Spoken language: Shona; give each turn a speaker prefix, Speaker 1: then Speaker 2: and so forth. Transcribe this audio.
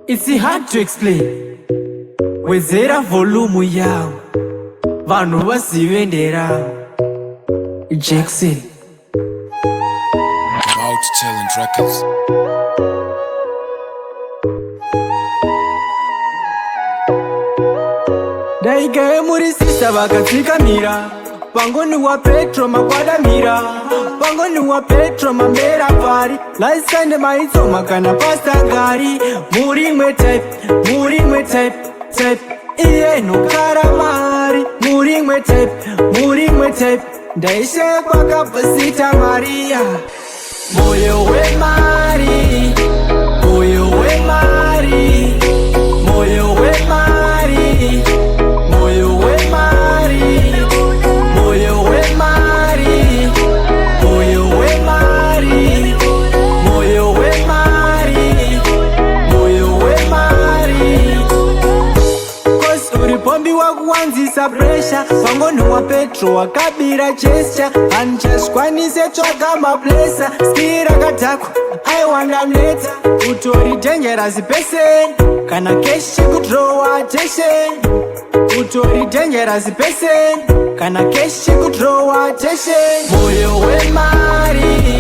Speaker 1: It's hard to explain. Wezera volume yao vanhu vasivendera. Jackson
Speaker 2: About Challenge Records.
Speaker 1: Daigaye muri sisa vakatsikamira. Pangoni wa Petro magwadamira. Pangoni wa Petro mamera pari. Laisande maitso makana pasta gari. Murimwe type type. Iye no karamari. Murimwe type. Ndaishe kwa kapasita Maria. Moyo we mari. Moyo we mari. Moyo we mari. Moyo we mari. Moyo we mari. Moyo we mari. Moyo we mari. Moyo we mari. Cause uripombi wakuwanzisa pressure. Pangoni wa Petro wakabira gesture. Anchashkwanise choka maplesa. Skira katako aiwanda mleta. Utori dangerous person. Kana keshi kudraw attention. Utori dangerous person. Kana keshi kudraw attention. Moyo we mari.